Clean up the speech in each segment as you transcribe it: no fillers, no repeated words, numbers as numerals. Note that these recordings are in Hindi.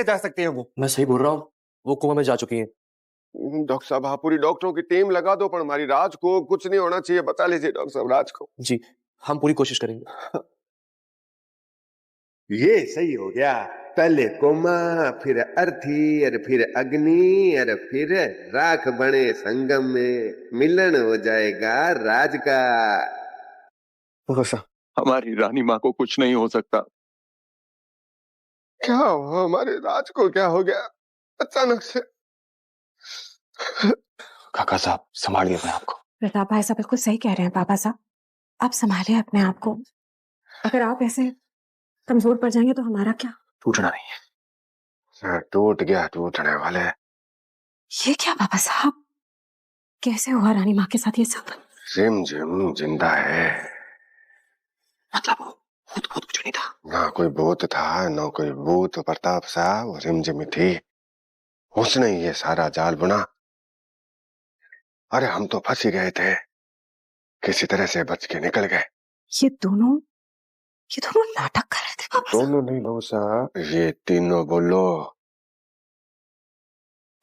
जा सकती है वो। मैं सही बोल रहा हूँ, वो कोमा में जा चुकी है। डॉक्टर साहब, आप पूरी डॉक्टरों की टीम लगा दो, पर हमारी राज को कुछ नहीं होना चाहिए। बता लीजिए डॉक्टर साहब, राज को। जी, हम पूरी कोशिश करेंगे। ये सही हो गया। पहले कोमा, फिर अर्थी, और फिर अग्नि, और फिर राख बने संगम में मिलन हो जाएगा राज का। हमारी रानी माँ को कुछ नहीं हो सकता। क्या हुआ हमारे राज को? क्या हो गया अचानक से? काका साहब, संभालिए अपने आप को। प्रताप भाई साहब बिल्कुल सही कह रहे हैं पापा साहब, आप संभालिए अपने आप को। अगर आप ऐसे कमजोर पड़ जाएंगे तो हमारा क्या? टूटना नहीं है। सर टूट गया, टूटने वाले। ये क्या पापा साहब, कैसे हुआ रानी माँ के साथ ये सब? जिम जिम जिंदा है। मतलब भूत भूत कुछ नहीं था? ना कोई भूत था, ना कोई भूत। प्रताप साहब, रिमझिम थी, उसने ये सारा जाल बुना। अरे हम तो फंस ही गए थे, किसी तरह से बच के निकल गए। ये दोनों नाटक कर रहे थे पापा साहब। दोनों नहीं बहु साहब, ये तीनों बोलो।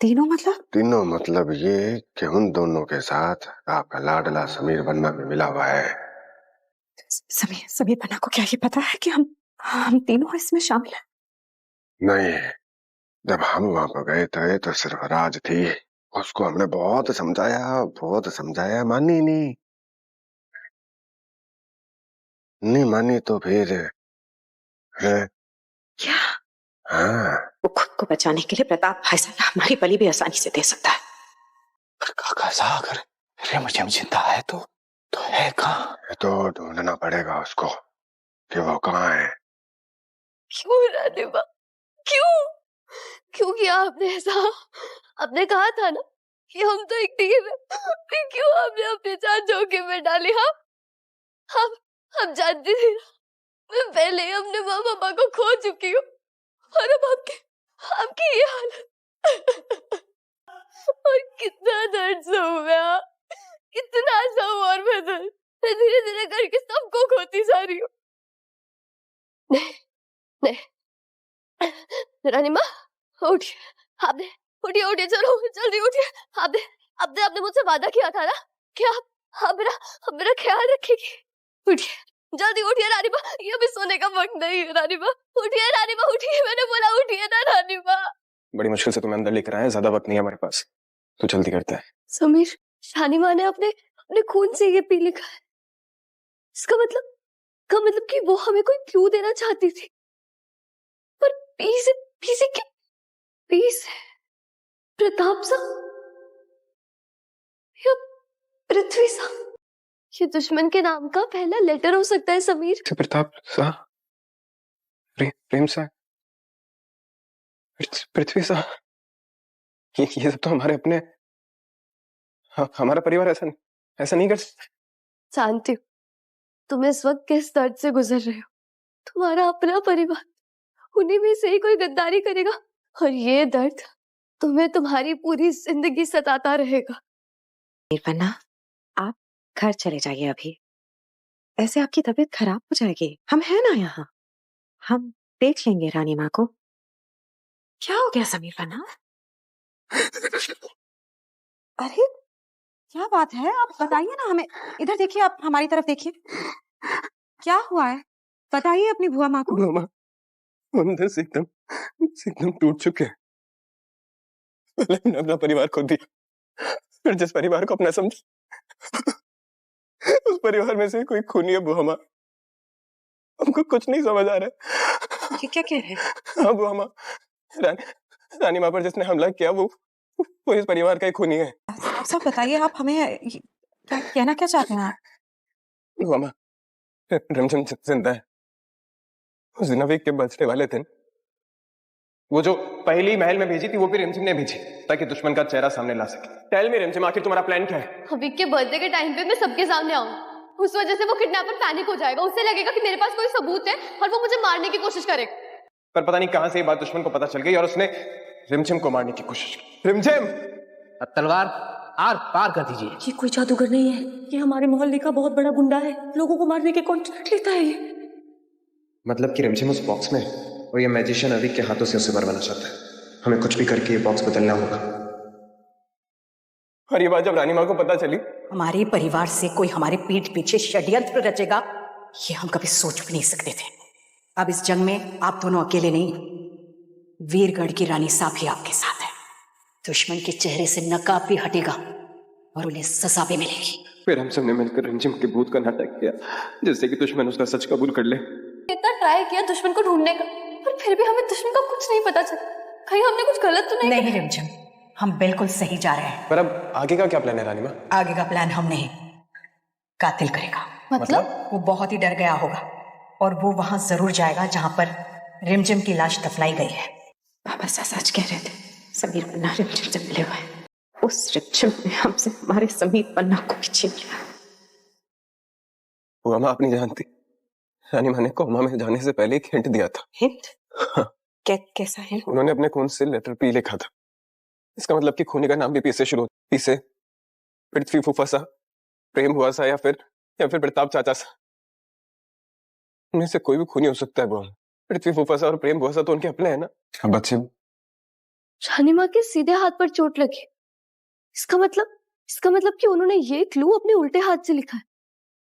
तीनों मतलब? तीनों मतलब ये कि उन दोनों के साथ आपका लाडला समीर बन्ना में मिला हुआ है। समीर बन्ना को क्या ये पता है कि हम तीनों इसमें शामिल हैं? नहीं, जब हम वहां पर गए थे तो सिर्फ राज थी। उसको हमने बहुत समझाया, मानी नहीं मानी तो फिर है। क्या? हाँ, वो खुद को बचाने के लिए प्रताप भाई साहब हमारी बलि भी आसानी से दे सकता है। पर काका साहब, अगर रिमझिम जिंदा है तो है कहाँ? तो ढूंढना पड़ेगा उसको कि वो कहाँ है। क्यों रानी माँ, क्यों किया आपने ऐसा? आपने कहा था ना कि हम तो एक टीम है, फिर क्यों आपने अपनी जान जोखिम में डाली? हम जानती थी ना, मैं पहले ही अपने माँ पापा को खो चुकी हूँ, और अब आपकी ये हालत। और कितना दर्द सहूं मैं, कितना सहूं, और मैं धीरे धीरे करके सबको खोती जा रही हूँ। नहीं रानी माँ, उठिए, आपने उठिए, चलो जल्दी उठिए। आपने मुझसे वादा किया था ना कि आप मेरा ख्याल रखेगी। उठिए, जल्दी उठिए रानी माँ, ये अभी सोने का वक्त नहीं है। रानी माँ उठिए, रानी माँ उठिए, मैंने बोला उठिए ना रानी माँ। बड़ी मुश्किल से तुम्हें अंदर लेकर आए, ज्यादा वक्त नहीं है हमारे पास, तो जल्दी करते हैं। समीर, रानी माँ ने अपने खून से ये पी लिखा है। इसका मतलब कि वो हमें कोई क्लू देना चाहती थी, पर पी से प्रताप साहब या पृथ्वी साहब, ये दुश्मन के नाम का पहला लेटर हो सकता है समीर। प्रताप साहब, प्रेम साहब, पृथ्वी साहब, ये सब तो हमारे अपने, हमारा परिवार ऐसा नहीं कर सकता। जानती हूँ तुम इस वक्त किस दर्द से गुजर रहे हो। तुम्हारा अपना परिवार, उन्हीं में से ही कोई गद्दारी करेगा, और ये दर्द तुम्हें तुम्हारी पूरी जिंदगी सताता रहेगा। बन्ना, आप घर चले जाइए अभी, ऐसे आपकी तबीयत खराब हो जाएगी। हम हैं ना यहाँ, हम देख लेंगे रानी माँ को। क्या हो गया समीर बन्ना? अरे क्या बात है, आप बताइए ना हमें। इधर देखिए, आप हमारी तरफ देखिए, क्या हुआ है बताइए अपनी बुआ माँ को। बुआ माँ अंदर से एकदम टूट चुके हैं। पहले हमने अपना परिवार खो दिया, फिर जिस परिवार को अपना समझा उस परिवार में से कोई खूनी है बुआ माँ। हमको कुछ नहीं समझ आ रहा है। ये क्या कह रहे हैं? हाँ बुआ माँ, रानी माँ पर जिसने हमला किया वो इस परिवार का ही खूनी है। आप सब बताइए, आप हमें क्या कहना क्या चाहते हैं आप? बुआ माँ, रिमझिम जिंदा है। उस दिन अभी के बर्थडे वाले दिन वो जो पहली महल में भेजी थी, वो भी रिमझिम ने भेजी ताकि दुश्मन का चेहरा सामने ला सके। टेल मी रिमझिम, आखिर तुम्हारा प्लान क्या है? अभी के बर्थडे के टाइम पे मैं सबके सामने आऊँ, उस वजह से वो किडनैपर पैनिक हो जाएगा। उससे लगेगा कि मेरे पास कोई सबूत है और वो मुझे मारने की कोशिश करेगा। पर पता नहीं कहां से ये बात दुश्मन को पता चल गई और उसने रिमझिम को मारने की कोशिश की। रिमझिम, अब तलवार आर पार कर दीजिए। ये कोई जादूगर नहीं है, ये हमारे मोहल्ले का बहुत बड़ा गुंडा है, लोगों को मारने के कॉन्ट्रैक्ट लेता है ये। मतलब कि रिमझिम उस बॉक्स में और ये मैजिशियन अभी के हाथों से उसे मरवाना चाहता है। हमें कुछ भी करके ये बॉक्स बदलना होगा। और ये बात जब रानी माँ को पता चली, हमारे परिवार से कोई हमारे पीठ पीछे षड्यंत्र रचेगा, ये हम कभी सोच भी नहीं सकते थे। अब इस जंग में आप दोनों अकेले नहीं, वीरगढ़ की रानी साहब भी आपके साथ है। दुश्मन के चेहरे से नकाब भी हटेगा और उन्हें सजा भी मिलेगी। फिर हम सबने मिलकर रिमझिम के भूत का नाटक किया, जिससे कि दुश्मन उसका सच कबूल कर ले। इतना ट्राई किया दुश्मन को ढूंढने का, पर फिर भी हमें दुश्मन का कुछ नहीं पता चला। कहीं हमने कुछ गलत तो नहीं नहीं रिमझिम, हम बिल्कुल सही जा रहे हैं। पर अब आगे का क्या प्लान है रानी माँ? आगे का प्लान हम नहीं, कातिल करेगा। मतलब वो बहुत ही डर गया होगा और वो वहां जरूर जाएगा जहां पर रिमझिम की लाश दफनाई गई है। बाबा सच कह रहे थे, समीर पन्ना रिमझिम से मिले हुए हैं। उस रिमझिम ने हमसे हमारे समीर पन्ना को भी छीन लिया। वो माँ आप नहीं जानती, रानी माँ ने कोमा में जाने से पहले एक हिंट दिया था। हिंट? हाँ। कैसा हिंट? उन्होंने अपने खून से लेटर पी लिखा था। इसका मतलब कि खूनी का नाम भी पी से शुरू होता। पी से पृथ्वी फूफा सा, प्रेम हुआ सा, या फिर प्रताप चाचा सा। उनमें से कोई भी खूनी हो सकता है। वो पृथ्वी फूफा सा और प्रेम हुआ सा तो उनके अपने हैं ना। अब बच्चे, रानी माँ के सीधे हाथ पर चोट लगी। इसका मतलब कि उन्होंने ये क्लू अपने उल्टे हाथ से लिखा है।